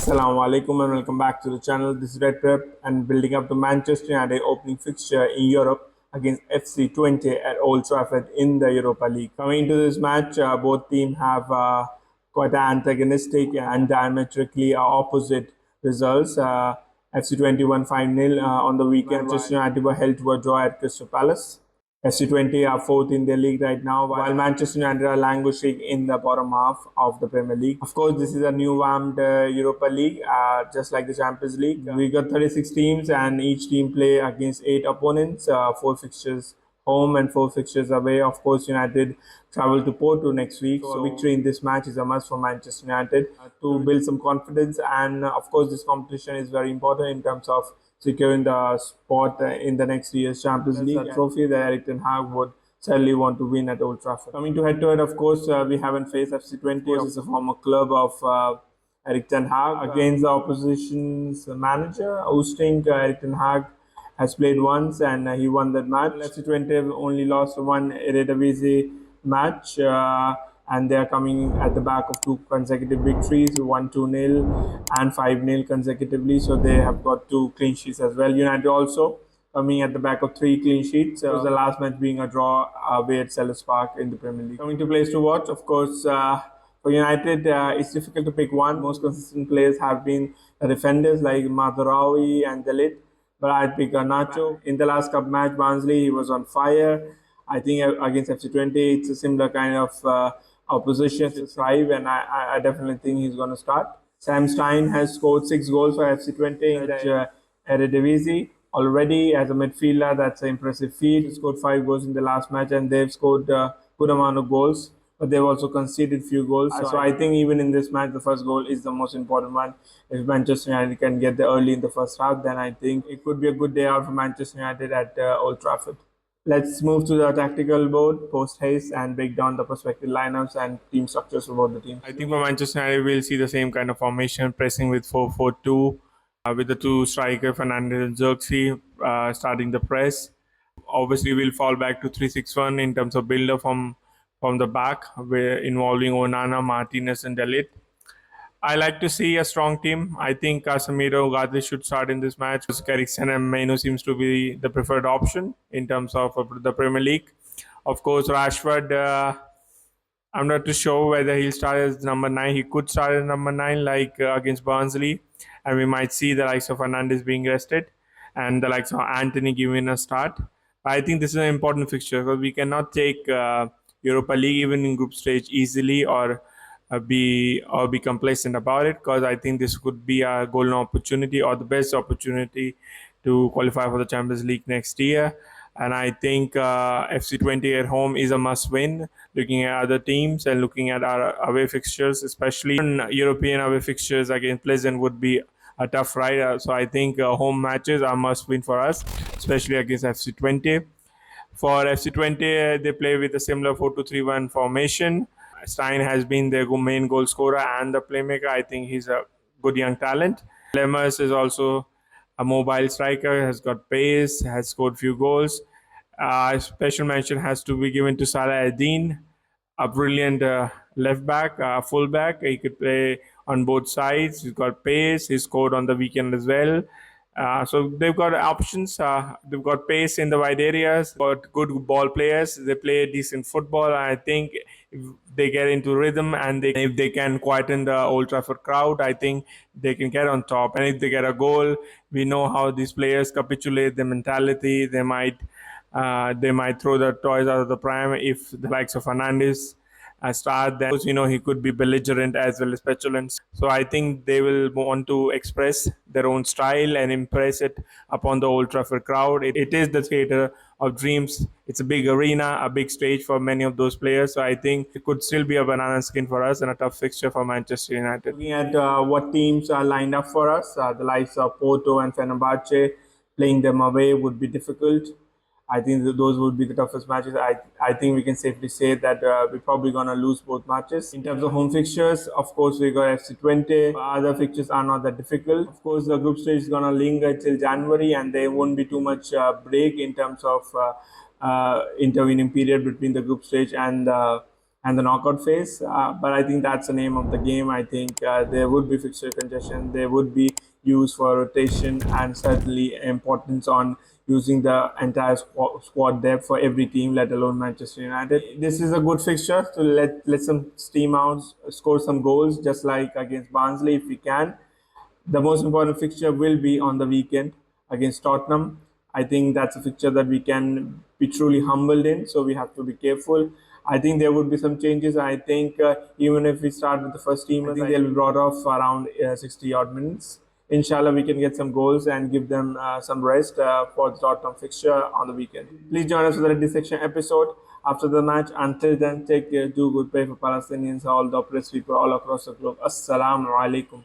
Assalamu alaikum and welcome back to the channel. This is Red Prep and building up the Manchester United opening fixture in Europe against FC Twente at Old Trafford in the Europa League. Coming into this match, both teams have quite antagonistic and diametrically opposite results. FC Twente won 5-0 on the weekend. Manchester United were held to a draw at Crystal Palace. FC Twente are fourth in their league right now, while Manchester United are languishing in the bottom half of the Premier League. Of course, this is a new warmed Europa League, just like the Champions League. We got 36 teams, and each team play against 8 opponents, 4 fixtures home and 4 fixtures away. Of course, United travel to Porto next week, so victory in this match is a must for Manchester United to build some confidence. And of course, this competition is very important in terms of securing the spot in the next year's Champions League, a trophy that Ten Hag would certainly want to win at Old Trafford. Coming to head-to-head, of course, we haven't faced FC Twente. It's a former club of Ten Hag against the opposition's manager, hosting Ten Hag has played once and he won that match. FC Twente only lost one Eredivisie match and they are coming at the back of 2 consecutive victories, 1-2-0 and 5-0 consecutively. So they have got 2 clean sheets as well. United also coming at the back of 3 clean sheets. It was the last match being a draw away at Selhurst Park in the Premier League. Coming to players to watch, of course, for United, it's difficult to pick one. Most consistent players have been the defenders like MAZRAOui and Dalit. But I'd pick Garnacho. In the last cup match, Barnsley, he was on fire. I think against FC Twente, it's a similar kind of opposition to thrive, and I definitely think he's going to start. Sam Stein has scored 6 goals for FC Twente in the Eredivisie already as a midfielder. That's an impressive feat. He scored 5 goals in the last match, and they've scored a good amount of goals, but they've also conceded few goals. So I think even in this match, the first goal is the most important one. If Manchester United can get there early in the first half, then I think it could be a good day out for Manchester United at Old Trafford. Let's move to the tactical board, post haste, and break down the prospective lineups and team structures for both the teams. I think for Manchester United, we'll see the same kind of formation, pressing with 4-4-2, with the 2 striker, Fernandes and ZIRKZEE, starting the press. Obviously, we'll fall back to 3-6-1 in terms of build-up from the back, involving Onana, Martinez, and Dalit. I like to see a strong team. I think CASEMIRO, UGARTE should start in this match. Eriksen and Maino seems to be the preferred option in terms of the Premier League. Of course, Rashford, I'm not too sure whether he'll start as number 9. He could start as number 9 like against Barnsley, and we might see the likes of Fernandes being rested and the likes of Anthony giving a start. But I think this is an important fixture because we cannot take Europa League even in group stage easily or be complacent about it, because I think this could be a golden opportunity or the best opportunity to qualify for the Champions League next year. And I think FC Twente at home is a must win, looking at other teams and looking at our away fixtures, especially European away fixtures against Pleasant would be a tough ride. So I think home matches are must win for us, especially against FC Twente. For FC Twente, they play with a similar 4-2-3-1 formation. Stein has been their main goal scorer and the playmaker. I think he's a good young talent. Lemers is also a mobile striker, has got pace, has scored few goals. Special mention has to be given to Salah Eddin, a brilliant left back, full back. He could play on both sides. He's got pace. He scored on the weekend as well. So they've got options. They've got pace in the wide areas, got good ball players. They play decent football. I think if they get into rhythm and if they can quieten the Old Trafford crowd, I think they can get on top. And if they get a goal, we know how these players capitulate their mentality. They might throw the toys out of the pram if the likes of Fernandes start. Then he could be belligerent as well as petulant. So I think they will want to express their own style and impress it upon the Old Trafford crowd. It is the theatre of dreams. It's a big arena, a big stage for many of those players. So I think it could still be a banana skin for us and a tough fixture for Manchester United. Looking at what teams are lined up for us, the likes of Porto and Fenerbahce, playing them away would be difficult. I think those would be the toughest matches. I think we can safely say that we're probably going to lose both matches. In terms of home fixtures, of course, we got FC Twente. Other fixtures are not that difficult. Of course, the group stage is going to linger till January, and there won't be too much break in terms of intervening period between the group stage and the and the knockout phase. But I think that's the name of the game. I think there would be fixture congestion, there would be use for rotation, and certainly importance on using the entire squad depth for every team, let alone Manchester United. This is a good fixture to let some steam out, score some goals, just like against Barnsley if we can. The most important fixture will be on the weekend against Tottenham. I think that's a fixture that we can be truly humbled in, so we have to be careful. I think there would be some changes. I think even if we start with the first team, I think they'll be brought off around 60 odd minutes. Inshallah, we can get some goals and give them some rest for the Tottenham fixture on the weekend. Please join us for the dissection episode after the match. Until then, take care, do good, pray for Palestinians, all the oppressed people all across the globe. Assalamu alaikum.